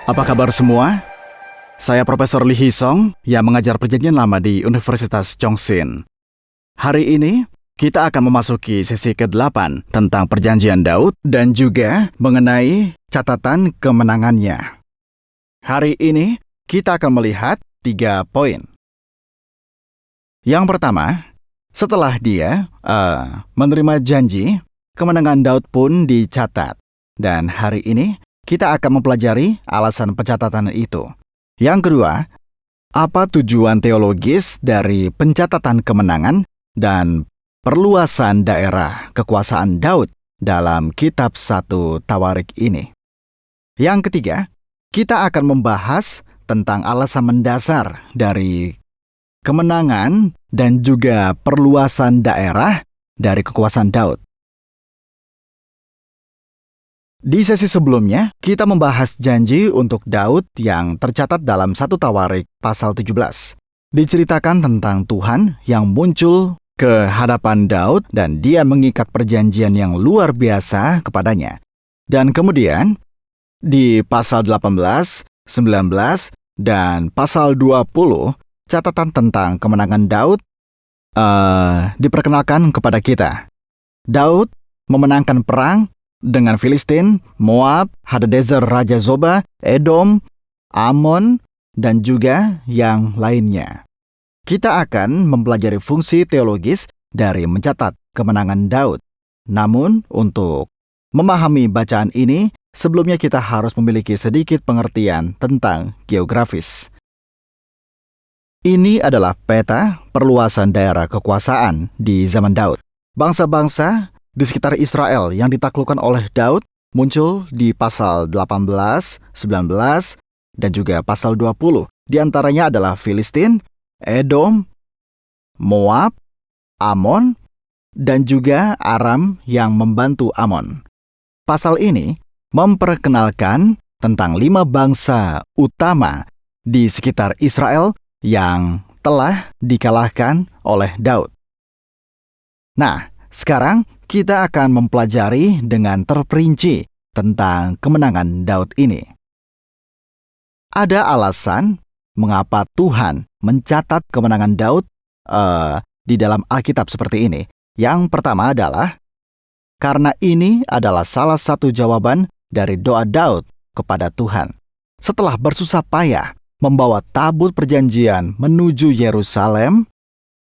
Apa kabar semua? Saya Profesor Lee Hisong yang mengajar Perjanjian Lama di Universitas Chongqing. Hari ini kita akan memasuki sesi ke-8 tentang Perjanjian Daud dan juga mengenai catatan kemenangannya. Hari ini kita akan melihat 3 poin. Yang pertama, setelah dia menerima janji, kemenangan Daud pun dicatat. Dan hari ini kita akan mempelajari alasan pencatatan itu. Yang kedua, apa tujuan teologis dari pencatatan kemenangan dan perluasan daerah kekuasaan Daud dalam kitab 1 Tawarik ini. Yang ketiga, kita akan membahas tentang alasan mendasar dari kemenangan dan juga perluasan daerah dari kekuasaan Daud. Di sesi sebelumnya, kita membahas janji untuk Daud yang tercatat dalam 1 Tawarik pasal 17. Diceritakan tentang Tuhan yang muncul ke hadapan Daud dan dia mengikat perjanjian yang luar biasa kepadanya. Dan kemudian, di pasal 18, 19, dan pasal 20, catatan tentang kemenangan Daud diperkenalkan kepada kita. Daud memenangkan perang dengan Filistin, Moab, Hadadezer Raja Zoba, Edom, Amon, dan juga yang lainnya. Kita akan mempelajari fungsi teologis dari mencatat kemenangan Daud. Namun, untuk memahami bacaan ini, sebelumnya kita harus memiliki sedikit pengertian tentang geografis. Ini adalah peta perluasan daerah kekuasaan di zaman Daud. Bangsa-bangsa di sekitar Israel yang ditaklukkan oleh Daud muncul di pasal 18, 19, dan juga pasal 20. Di antaranya adalah Filistin, Edom, Moab, Amon, dan juga Aram yang membantu Amon. Pasal ini memperkenalkan tentang 5 bangsa utama di sekitar Israel yang telah dikalahkan oleh Daud. Nah, sekarang kita akan mempelajari dengan terperinci tentang kemenangan Daud ini. Ada alasan mengapa Tuhan mencatat kemenangan Daud di dalam Alkitab seperti ini. Yang pertama adalah karena ini adalah salah satu jawaban dari doa Daud kepada Tuhan. Setelah bersusah payah membawa tabut perjanjian menuju Yerusalem,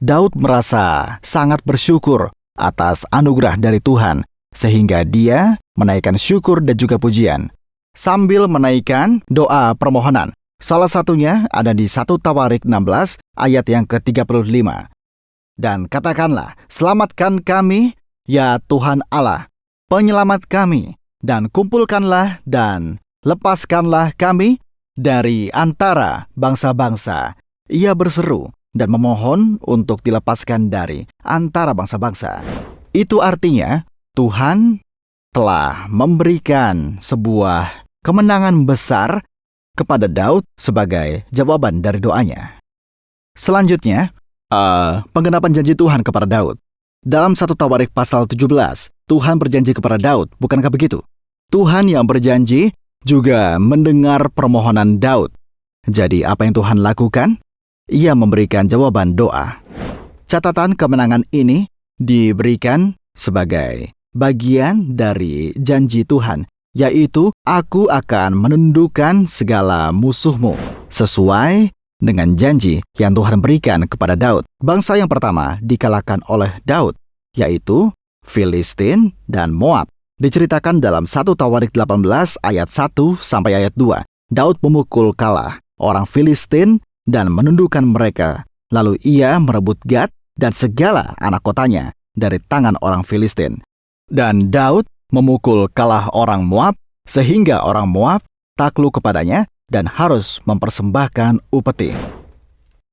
Daud merasa sangat bersyukur atas anugerah dari Tuhan, sehingga dia menaikkan syukur dan juga pujian, sambil menaikkan doa permohonan. Salah satunya ada di 1 Tawarik 16 ayat yang ke-35. Dan katakanlah, selamatkan kami, ya Tuhan Allah, penyelamat kami, dan kumpulkanlah dan lepaskanlah kami dari antara bangsa-bangsa. Ia berseru dan memohon untuk dilepaskan dari antara bangsa-bangsa. Itu artinya Tuhan telah memberikan sebuah kemenangan besar kepada Daud sebagai jawaban dari doanya. Selanjutnya, penggenapan janji Tuhan kepada Daud. Dalam 1 Tawarik pasal 17, Tuhan berjanji kepada Daud, bukankah begitu? Tuhan yang berjanji juga mendengar permohonan Daud. Jadi apa yang Tuhan lakukan? Ia memberikan jawaban doa. Catatan kemenangan ini diberikan sebagai bagian dari janji Tuhan, yaitu aku akan menundukkan segala musuhmu, sesuai dengan janji yang Tuhan berikan kepada Daud. Bangsa yang pertama dikalahkan oleh Daud, yaitu Filistin dan Moab. Diceritakan dalam 1 Tawarik 18 ayat 1 sampai ayat 2. Daud memukul kalah orang Filistin dan menundukkan mereka. Lalu ia merebut Gad dan segala anak kotanya dari tangan orang Filistin. Dan Daud memukul kalah orang Moab, sehingga orang Moab takluk kepadanya dan harus mempersembahkan upeti.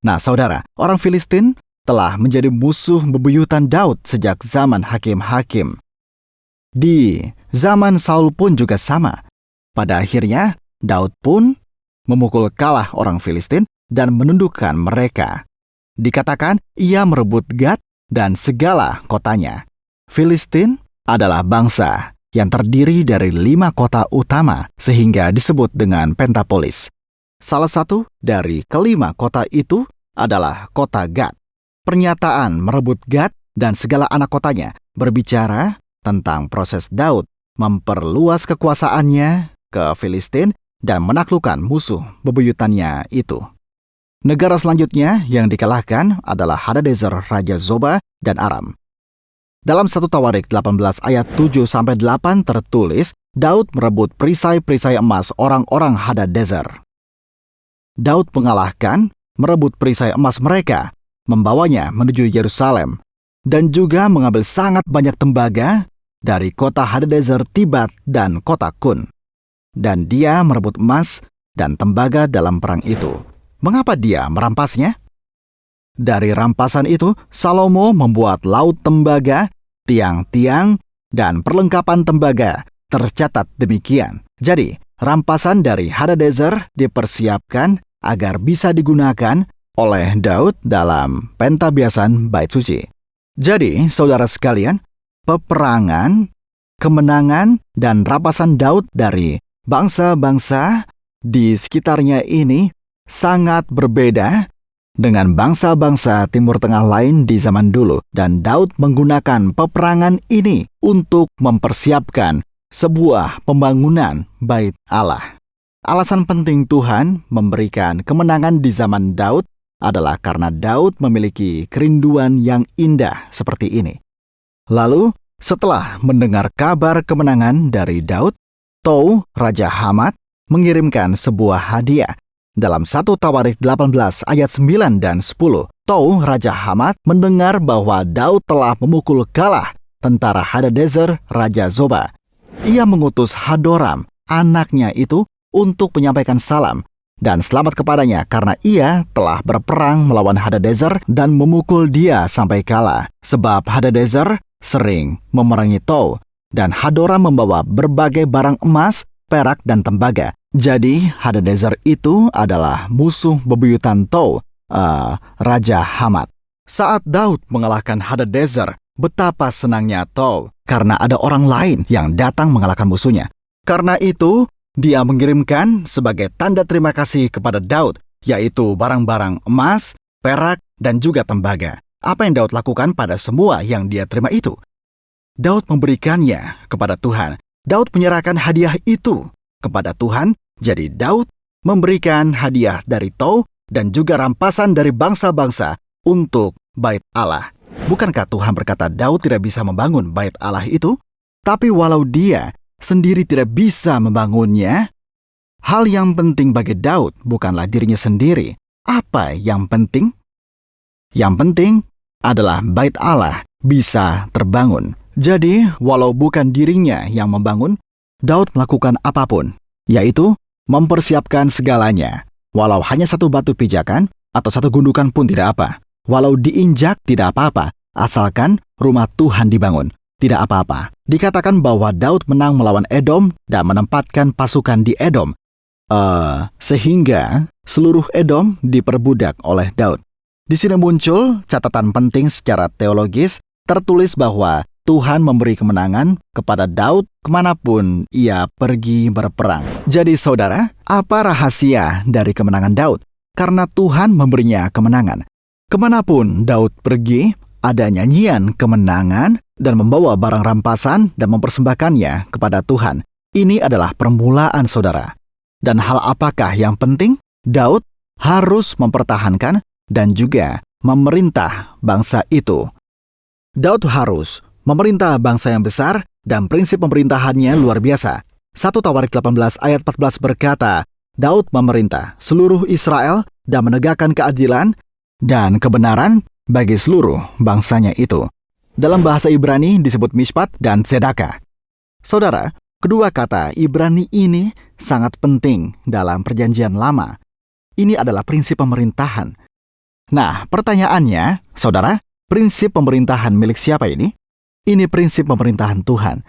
Nah, saudara, orang Filistin telah menjadi musuh bebuyutan Daud sejak zaman hakim-hakim. Di zaman Saul pun juga sama. Pada akhirnya, Daud pun memukul kalah orang Filistin dan menundukkan mereka. Dikatakan ia merebut Gad dan segala kotanya. Filistin adalah bangsa yang terdiri dari 5 kota utama sehingga disebut dengan Pentapolis. Salah satu dari kelima kota itu adalah kota Gad. Pernyataan merebut Gad dan segala anak kotanya berbicara tentang proses Daud memperluas kekuasaannya ke Filistin dan menaklukkan musuh bebuyutannya itu. Negara selanjutnya yang dikalahkan adalah Hadadezer Raja Zoba dan Aram. Dalam 1 Tawarik 18 ayat 7-8 tertulis, Daud merebut perisai-perisai emas orang-orang Hadadezer. Daud mengalahkan, merebut perisai emas mereka, membawanya menuju Yerusalem, dan juga mengambil sangat banyak tembaga dari kota Hadadezer, Tibat, dan kota Kun. Dan dia merebut emas dan tembaga dalam perang itu. Mengapa dia merampasnya? Dari rampasan itu, Salomo membuat laut tembaga, tiang-tiang, dan perlengkapan tembaga. Tercatat demikian. Jadi, rampasan dari Hadadezer dipersiapkan agar bisa digunakan oleh Daud dalam pentabiasan bait suci. Jadi, saudara sekalian, peperangan, kemenangan, dan rampasan Daud dari bangsa-bangsa di sekitarnya ini sangat berbeda dengan bangsa-bangsa Timur Tengah lain di zaman dulu, dan Daud menggunakan peperangan ini untuk mempersiapkan sebuah pembangunan bait Allah. Alasan penting Tuhan memberikan kemenangan di zaman Daud adalah karena Daud memiliki kerinduan yang indah seperti ini. Lalu, setelah mendengar kabar kemenangan dari Daud, Tou, Raja Hamat, mengirimkan sebuah hadiah. Dalam 1 Tawarik 18 ayat 9 dan 10, Tou, Raja Hamat, mendengar bahwa Daud telah memukul kalah tentara Hadadezer, Raja Zoba. Ia mengutus Hadoram, anaknya itu, untuk menyampaikan salam dan selamat kepadanya karena ia telah berperang melawan Hadadezer dan memukul dia sampai kalah. Sebab Hadadezer sering memerangi Tou, dan Hadoram membawa berbagai barang emas, perak, dan tembaga. Jadi Hadadezer itu adalah musuh bebuyutan Tou, Raja Hamat. Saat Daud mengalahkan Hadadezer, betapa senangnya Tou karena ada orang lain yang datang mengalahkan musuhnya. Karena itu, dia mengirimkan sebagai tanda terima kasih kepada Daud, yaitu barang-barang emas, perak, dan juga tembaga. Apa yang Daud lakukan pada semua yang dia terima itu? Daud memberikannya kepada Tuhan. Daud menyerahkan hadiah itu kepada Tuhan, jadi Daud memberikan hadiah dari Tou dan juga rampasan dari bangsa-bangsa untuk bait Allah. Bukankah Tuhan berkata Daud tidak bisa membangun bait Allah itu? Tapi walau dia sendiri tidak bisa membangunnya, hal yang penting bagi Daud bukanlah dirinya sendiri. Apa yang penting? Yang penting adalah bait Allah bisa terbangun. Jadi, walau bukan dirinya yang membangun, Daud melakukan apapun, yaitu mempersiapkan segalanya. Walau hanya satu batu pijakan atau satu gundukan pun tidak apa. Walau diinjak tidak apa-apa, asalkan rumah Tuhan dibangun. Tidak apa-apa. Dikatakan bahwa Daud menang melawan Edom dan menempatkan pasukan di Edom. Sehingga seluruh Edom diperbudak oleh Daud. Di sini muncul catatan penting secara teologis, tertulis bahwa Tuhan memberi kemenangan kepada Daud kemanapun ia pergi berperang. Jadi saudara, apa rahasia dari kemenangan Daud? Karena Tuhan memberinya kemenangan. Kemanapun Daud pergi, ada nyanyian kemenangan dan membawa barang rampasan dan mempersembahkannya kepada Tuhan. Ini adalah permulaan saudara. Dan hal apakah yang penting? Daud harus mempertahankan dan juga memerintah bangsa itu. Daud harus memerintah bangsa yang besar dan prinsip pemerintahannya luar biasa. 1 Tawarik 18 ayat 14 berkata, Daud memerintah seluruh Israel dan menegakkan keadilan dan kebenaran bagi seluruh bangsanya itu. Dalam bahasa Ibrani disebut Mishpat dan Tzedakah. Saudara, kedua kata Ibrani ini sangat penting dalam perjanjian lama. Ini adalah prinsip pemerintahan. Nah, pertanyaannya, saudara, prinsip pemerintahan milik siapa ini? Ini prinsip pemerintahan Tuhan.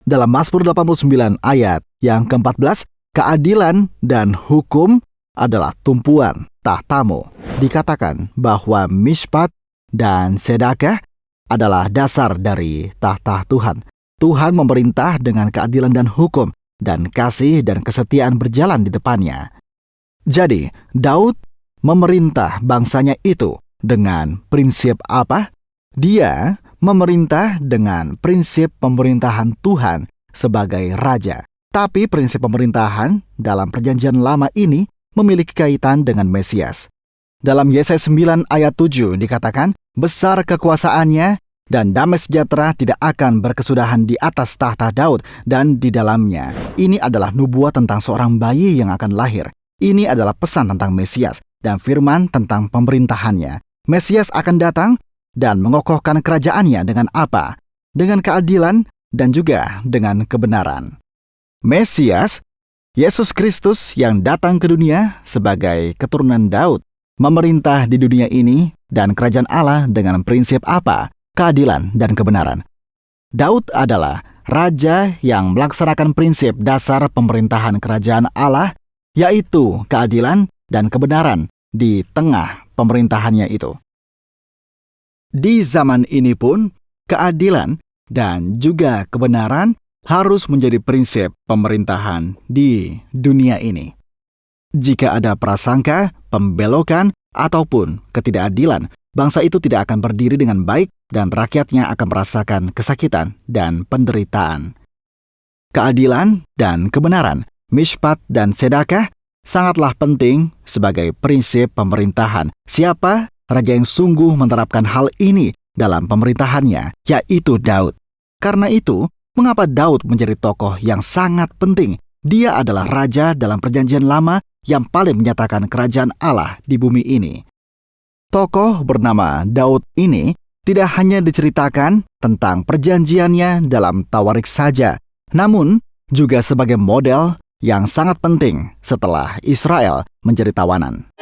Dalam Mazmur 89 ayat yang ke-14, keadilan dan hukum adalah tumpuan tahtamu. Dikatakan bahwa Mishpat dan Tzedakah adalah dasar dari tahta Tuhan. Tuhan memerintah dengan keadilan dan hukum, dan kasih dan kesetiaan berjalan di depannya. Jadi, Daud memerintah bangsanya itu dengan prinsip apa? Dia memerintah dengan prinsip pemerintahan Tuhan sebagai raja. Tapi prinsip pemerintahan dalam Perjanjian Lama ini memiliki kaitan dengan Mesias. Dalam Yesaya 9 ayat 7 dikatakan, besar kekuasaannya dan damai sejahtera tidak akan berkesudahan di atas tahta Daud dan di dalamnya. Ini adalah nubuat tentang seorang bayi yang akan lahir. Ini adalah pesan tentang Mesias dan firman tentang pemerintahannya. Mesias akan datang dan mengokohkan kerajaannya dengan apa? Dengan keadilan dan juga dengan kebenaran. Mesias, Yesus Kristus yang datang ke dunia sebagai keturunan Daud, memerintah di dunia ini dan kerajaan Allah dengan prinsip apa? Keadilan dan kebenaran. Daud adalah raja yang melaksanakan prinsip dasar pemerintahan kerajaan Allah, yaitu keadilan dan kebenaran di tengah pemerintahannya itu. Di zaman ini pun, keadilan dan juga kebenaran harus menjadi prinsip pemerintahan di dunia ini. Jika ada prasangka, pembelokan, ataupun ketidakadilan, bangsa itu tidak akan berdiri dengan baik dan rakyatnya akan merasakan kesakitan dan penderitaan. Keadilan dan kebenaran, mishpat dan sedekah, sangatlah penting sebagai prinsip pemerintahan. Siapa raja yang sungguh menerapkan hal ini dalam pemerintahannya, yaitu Daud. Karena itu, mengapa Daud menjadi tokoh yang sangat penting? Dia adalah raja dalam Perjanjian Lama yang paling menyatakan kerajaan Allah di bumi ini. Tokoh bernama Daud ini tidak hanya diceritakan tentang perjanjiannya dalam Tawarik saja, namun juga sebagai model yang sangat penting setelah Israel menjadi tawanan.